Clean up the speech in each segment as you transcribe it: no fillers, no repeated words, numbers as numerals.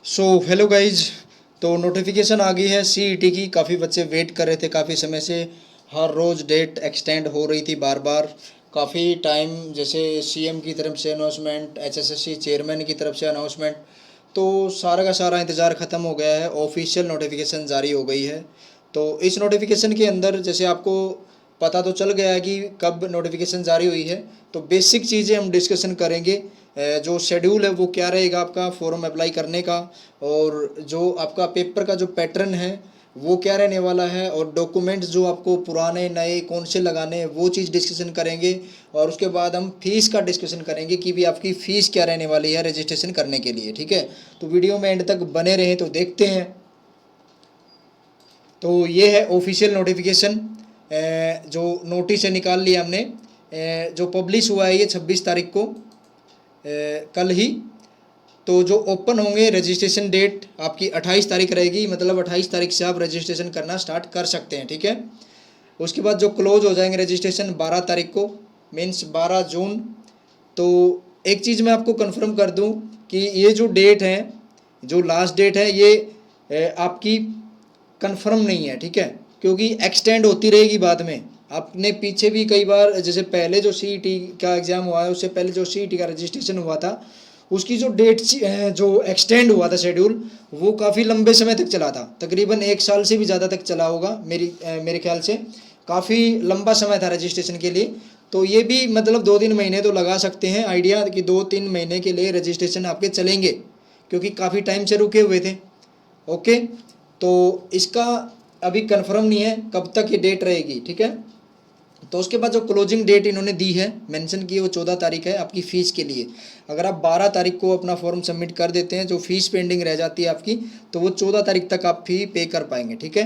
So hello guys. तो notification आ गई है सीईटी की। काफ़ी बच्चे वेट कर रहे थे काफ़ी समय से। हर रोज़ डेट एक्सटेंड हो रही थी बार बार। काफ़ी टाइम जैसे सीएम की तरफ से अनाउंसमेंट, एचएसएससी चेयरमैन की तरफ से अनाउंसमेंट, तो सारा का सारा इंतज़ार ख़त्म हो गया है। ऑफिशियल नोटिफिकेशन जारी हो गई है। तो इस नोटिफिकेशन के अंदर जैसे आपको पता तो चल गया है कि कब नोटिफिकेशन जारी हुई है। तो बेसिक चीज़ें हम डिस्कशन करेंगे। जो शेड्यूल है वो क्या रहेगा आपका फॉर्म अप्लाई करने का, और जो आपका पेपर का जो पैटर्न है वो क्या रहने वाला है, और डॉक्यूमेंट्स जो आपको पुराने नए कौन से लगाने हैं वो चीज़ डिस्कशन करेंगे। और उसके बाद हम फ़ीस का डिस्कशन करेंगे कि भी आपकी फ़ीस क्या रहने वाली है रजिस्ट्रेशन करने के लिए। ठीक है, तो वीडियो में एंड तक बने रहें तो देखते हैं। तो ये है ऑफिशियल नोटिफिकेशन। जो नोटिस है निकाल लिया हमने। जो पब्लिश हुआ है ये 26 तारीख को, कल ही। तो जो ओपन होंगे रजिस्ट्रेशन डेट आपकी 28 तारीख रहेगी, मतलब 28 तारीख से आप रजिस्ट्रेशन करना स्टार्ट कर सकते हैं। ठीक है, उसके बाद जो क्लोज हो जाएंगे रजिस्ट्रेशन 12 तारीख को, मीन्स 12 जून। तो एक चीज़ मैं आपको कंफर्म कर दूं कि ये जो डेट है, जो लास्ट डेट है, ये आपकी कंफर्म नहीं है। ठीक है, क्योंकि एक्सटेंड होती रहेगी बाद में। आपने पीछे भी कई बार, जैसे पहले जो सीईटी का एग्ज़ाम हुआ है उससे पहले जो सीईटी का रजिस्ट्रेशन हुआ था उसकी जो डेट जो एक्सटेंड हुआ था शेड्यूल, वो काफ़ी लंबे समय तक चला था। तकरीबन 1 साल से भी ज़्यादा तक चला होगा मेरे ख्याल से। काफ़ी लंबा समय था रजिस्ट्रेशन के लिए। तो ये भी मतलब 2-3 महीने तो लगा सकते हैं आइडिया कि 2-3 महीने के लिए रजिस्ट्रेशन आपके चलेंगे, क्योंकि काफ़ी टाइम से रुके हुए थे। ओके, तो इसका अभी कंफर्म नहीं है कब तक ये डेट रहेगी। ठीक है, तो उसके बाद जो क्लोजिंग डेट इन्होंने दी है, मेंशन की है, वो 14 तारीख है आपकी फ़ीस के लिए। अगर आप 12 तारीख को अपना फॉर्म सबमिट कर देते हैं, जो फ़ीस पेंडिंग रह जाती है आपकी, तो वो 14 तारीख तक आप फ़ी पे कर पाएंगे। ठीक है,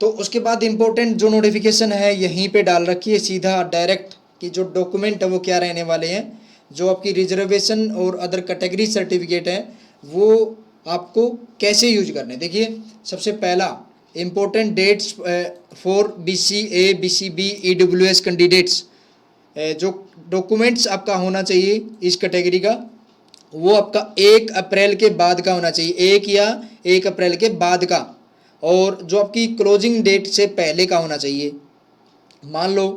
तो उसके बाद इम्पोर्टेंट जो नोटिफिकेशन है यहीं पे डाल रखी है सीधा डायरेक्ट, कि जो डॉक्यूमेंट है वो क्या रहने वाले हैं। जो आपकी रिजर्वेशन और अदर कैटेगरी सर्टिफिकेट है वो आपको कैसे यूज करने। देखिए, सबसे पहला important dates for BCA BCB EWS candidates. जो डॉक्यूमेंट्स आपका होना चाहिए इस कैटेगरी का, वो आपका 1 अप्रैल के बाद का होना चाहिए, 1 या 1 अप्रैल के बाद का। और जो आपकी क्लोजिंग डेट से पहले का होना चाहिए। मान लो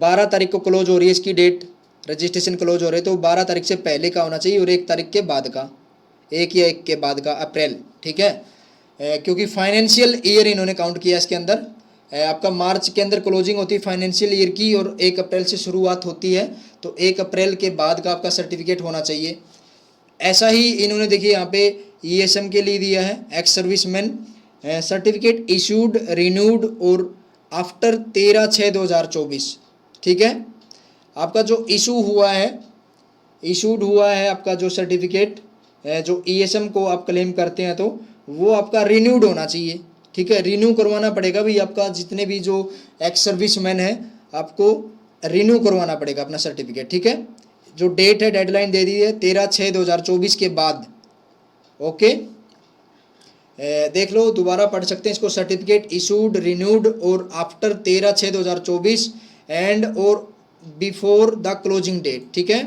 12 तारीख को क्लोज हो रही है इसकी डेट, रजिस्ट्रेशन क्लोज हो रहे तो 12 तारीख से पहले का होना चाहिए, और 1 तारीख के बाद का, 1 या 1 के बाद का अप्रैल। ठीक है, क्योंकि फाइनेंशियल ईयर इन्होंने काउंट किया इसके अंदर। आपका मार्च के अंदर क्लोजिंग होती है फाइनेंशियल ईयर की, और 1 अप्रैल से शुरुआत होती है, तो 1 अप्रैल के बाद का आपका सर्टिफिकेट होना चाहिए। ऐसा ही इन्होंने देखिए यहाँ पे ESM के लिए दिया है, ex serviceman certificate issued renewed और आफ्टर 13/6/2024। ठीक है, आपका जो इशूड हुआ है आपका जो सर्टिफिकेट, जो ESM को आप क्लेम करते हैं, तो वो आपका रिन्यूड होना चाहिए। ठीक है, रिन्यू करवाना पड़ेगा भी आपका, जितने भी जो एक्स सर्विसमैन है आपको रिन्यू करवाना पड़ेगा अपना सर्टिफिकेट। ठीक है, जो डेट है डेडलाइन दे दी है 13/6/2024 के बाद। ओके, देख लो, दोबारा पढ़ सकते हैं इसको। सर्टिफिकेट इशूड रिन्यूड और आफ्टर 13/6/2024 एंड और बिफोर द क्लोजिंग डेट। ठीक है,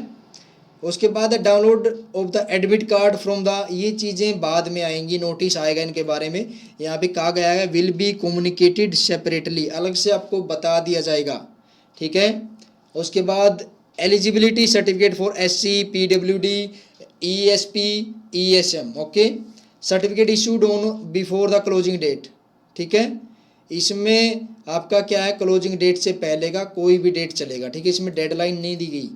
उसके बाद download of the admit card from the, ये चीज़ें बाद में आएंगी, नोटिस आएगा इनके बारे में। यहाँ पे कहा गया है विल बी कम्युनिकेटेड सेपरेटली, अलग से आपको बता दिया जाएगा। ठीक है, उसके बाद eligibility certificate for SC PWD ESP ESM। Okay, certificate issued on before the closing date. ठीक है, इसमें आपका क्या है, क्लोजिंग डेट से पहले का कोई भी डेट चलेगा। ठीक है, इसमें डेडलाइन नहीं दी गई।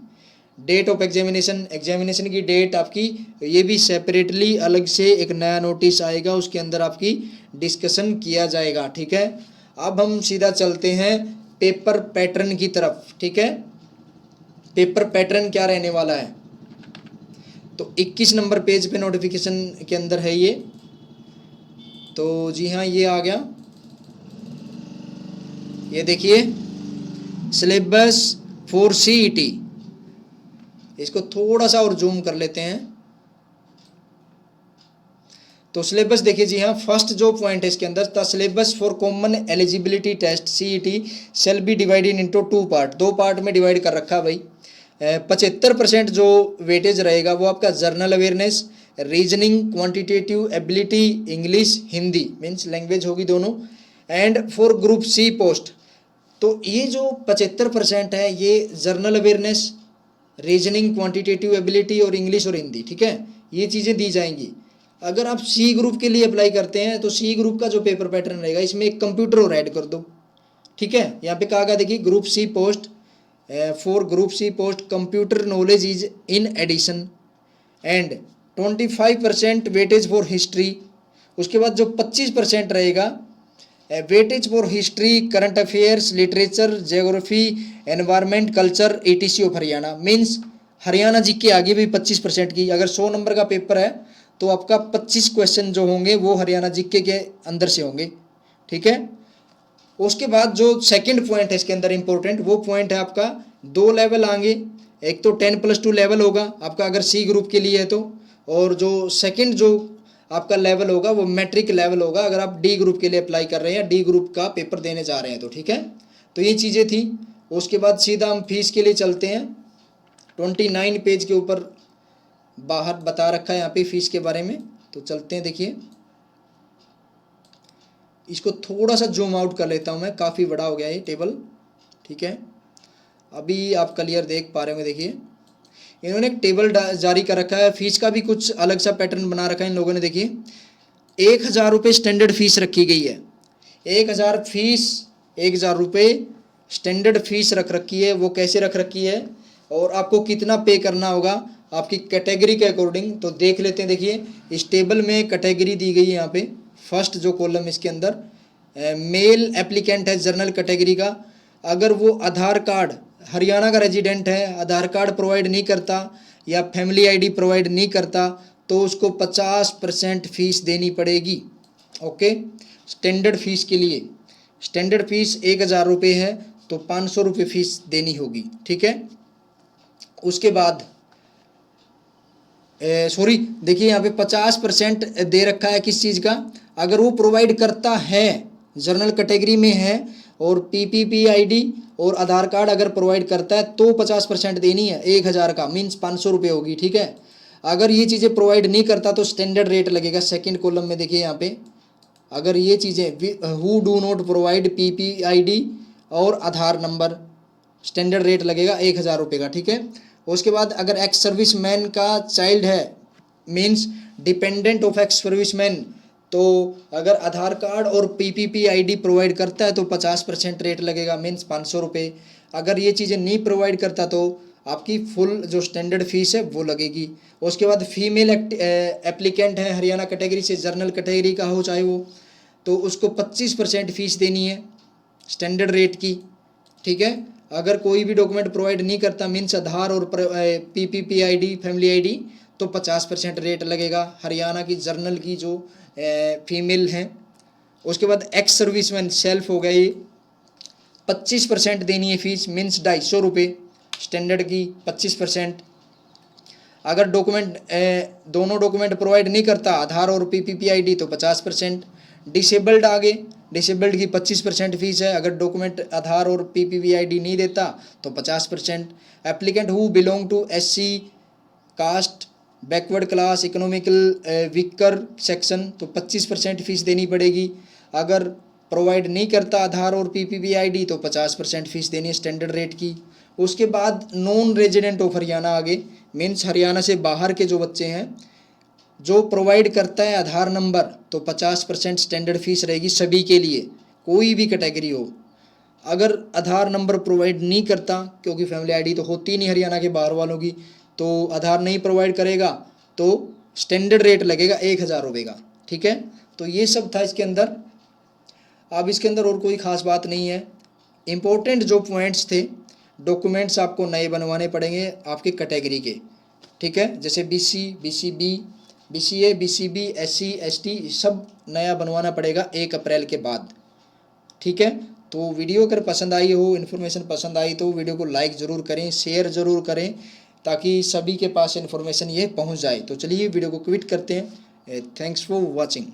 डेट ऑफ एग्जामिनेशन की डेट आपकी, ये भी सेपरेटली अलग से एक नया नोटिस आएगा, उसके अंदर आपकी डिस्कशन किया जाएगा। ठीक है, अब हम सीधा चलते हैं पेपर पैटर्न की तरफ। ठीक है, पेपर पैटर्न क्या रहने वाला है, तो 21 नंबर पेज पे नोटिफिकेशन के अंदर है ये। तो जी हाँ, ये आ गया, ये देखिए सिलेबस फॉर CET। इसको थोड़ा सा और जूम कर लेते हैं। तो सिलेबस देखिए जी हाँ, फर्स्ट जो पॉइंट है इसके अंदर, the syllabus for common eligibility test CET shall be divided into 2 part. 2 part में डिवाइड कर रखा है भाई। 75% जो वेटेज रहेगा वो आपका general awareness, reasoning, quantitative ability, English, Hindi means language होगी दोनों। And for group C post, तो ये जो 75% है ये general awareness, reasoning, quantitative ability और इंग्लिश और हिंदी, ठीक है, ये चीज़ें दी जाएंगी। अगर आप सी ग्रुप के लिए अप्लाई करते हैं तो सी ग्रुप का जो पेपर पैटर्न रहेगा इसमें एक कंप्यूटर और ऐड कर दो, ठीक है। यहाँ पे कहा गया देखिए group C post, for group C post computer knowledge is in addition and 25% weightage for history. उसके बाद जो 25% रहेगा weightage for history, current affairs, literature, geography, environment, culture, etc of Haryana. Means Haryana G K आगे भी 25% की, अगर 100 नंबर का paper है तो आपका 25 क्वेश्चन जो होंगे वो हरियाणा जीके के अंदर से होंगे, ठीक है। उसके बाद जो सेकंड पॉइंट है इसके अंदर इंपॉर्टेंट, वो पॉइंट है आपका 2 लेवल आएंगे। एक तो 10+2 लेवल होगा आपका अगर सी ग्रुप के लिए है तो, और जो सेकंड जो आपका लेवल होगा वो मैट्रिक लेवल होगा अगर आप डी ग्रुप के लिए अप्लाई कर रहे हैं, डी ग्रुप का पेपर देने जा रहे हैं तो, ठीक है। तो ये चीज़ें थी। उसके बाद सीधा हम फीस के लिए चलते हैं। 29 पेज के ऊपर बाहर बता रखा है यहाँ पे फीस के बारे में, तो चलते हैं। देखिए इसको थोड़ा सा जूम आउट कर लेता हूँ मैं, काफ़ी बड़ा हो गया ये टेबल, ठीक है। अभी आप क्लियर देख पा रहे होंगे। देखिए इन्होंने एक टेबल जारी कर रखा है, फीस का भी कुछ अलग सा पैटर्न बना रखा है इन लोगों ने। देखिए 1000 रुपये स्टैंडर्ड फीस रखी गई है, 1000 रुपये स्टैंडर्ड फीस रख रखी है। वो कैसे रख रखी है और आपको कितना पे करना होगा आपकी कैटेगरी के अकॉर्डिंग, तो देख लेते हैं। देखिए इस टेबल में कैटेगरी दी गई है यहाँ पे, फर्स्ट जो कॉलम इसके अंदर मेल एप्लीकेंट है जनरल कैटेगरी का, अगर वो आधार कार्ड हरियाणा का रेजिडेंट है, आधार कार्ड प्रोवाइड नहीं करता या फैमिली आईडी प्रोवाइड नहीं करता तो उसको 50% फीस देनी पड़ेगी, ओके। स्टैंडर्ड फीस के लिए स्टैंडर्ड फीस 1000 रुपये है तो 500 रुपये फीस देनी होगी, ठीक है। उसके बाद सॉरी देखिए यहाँ पे 50% दे रखा है किस चीज़ का, अगर वो प्रोवाइड करता है जनरल कैटेगरी में है और पीपीपी आईडी और आधार कार्ड अगर प्रोवाइड करता है तो 50% देनी है 1000 का, मीन्स 500 रुपये होगी, ठीक है। अगर ये चीज़ें प्रोवाइड नहीं करता तो स्टैंडर्ड रेट लगेगा। सेकंड कॉलम में देखिए यहाँ पे, अगर ये चीज़ें who do not provide PP ID और आधार नंबर, स्टैंडर्ड रेट लगेगा 1000 रुपये का, ठीक है। उसके बाद अगर एक्स सर्विस मैन का चाइल्ड है, means dependent of ex service man, तो अगर आधार कार्ड और पीपीपी आईडी प्रोवाइड करता है तो 50% रेट लगेगा, मीन्स 500 रुपये। अगर ये चीज़ें नहीं प्रोवाइड करता तो आपकी फुल जो स्टैंडर्ड फीस है वो लगेगी। उसके बाद फीमेल एप्लीकेंट है हरियाणा कैटेगरी से, जनरल कैटेगरी का हो चाहे वो, तो उसको 25% फीस देनी है स्टैंडर्ड रेट की, ठीक है। अगर कोई भी डॉक्यूमेंट प्रोवाइड नहीं करता मीन्स आधार और पीपीपी आईडी, फैमिली आईडी, तो 50% रेट लगेगा हरियाणा की जर्नल की जो फीमेल हैं। उसके बाद एक्स सर्विसमैन सेल्फ हो गया, ये 25% देनी है फीस, मीन्स 250 रुपये स्टैंडर्ड की 25%। अगर डॉक्यूमेंट दोनों डॉक्यूमेंट प्रोवाइड नहीं करता आधार और पीपीपी आईडी तो 50%। डिसेबल्ड आगे, डिसेबल्ड की 25% फीस है, अगर डॉक्यूमेंट आधार और पीपीपी आईडी नहीं देता तो 50%। Applicant who belong to SC caste, backward class, economical weaker section, तो 25% फीस देनी पड़ेगी। अगर प्रोवाइड नहीं करता आधार और पीपीपी आईडी तो 50% फीस देनी है स्टैंडर्ड रेट की। उसके बाद नॉन रेजिडेंट ऑफ हरियाणा आगे, मीन्स हरियाणा से बाहर के जो बच्चे हैं, जो प्रोवाइड करता है आधार नंबर तो 50% स्टैंडर्ड फीस रहेगी सभी के लिए, कोई भी कैटेगरी हो। अगर आधार नंबर प्रोवाइड नहीं करता, क्योंकि फैमिली आईडी तो होती नहीं हरियाणा के बाहर वालों की, तो आधार नहीं प्रोवाइड करेगा तो स्टैंडर्ड रेट लगेगा 1000 रुपये का, ठीक है। तो ये सब था इसके अंदर। अब इसके अंदर और कोई ख़ास बात नहीं है। इम्पोर्टेंट जो पॉइंट्स थे, डॉक्यूमेंट्स आपको नए बनवाने पड़ेंगे आपकी कैटेगरी के, ठीक है। जैसे BC, BCB, BCA, BCB, SC, ST सब नया बनवाना पड़ेगा 1 अप्रैल के बाद, ठीक है। तो वीडियो अगर पसंद आई हो, इन्फॉर्मेशन पसंद आई तो वीडियो को लाइक ज़रूर करें, शेयर ज़रूर करें, ताकि सभी के पास इन्फॉर्मेशन ये पहुंच जाए। तो चलिए वीडियो को क्विट करते हैं। Thanks for watching.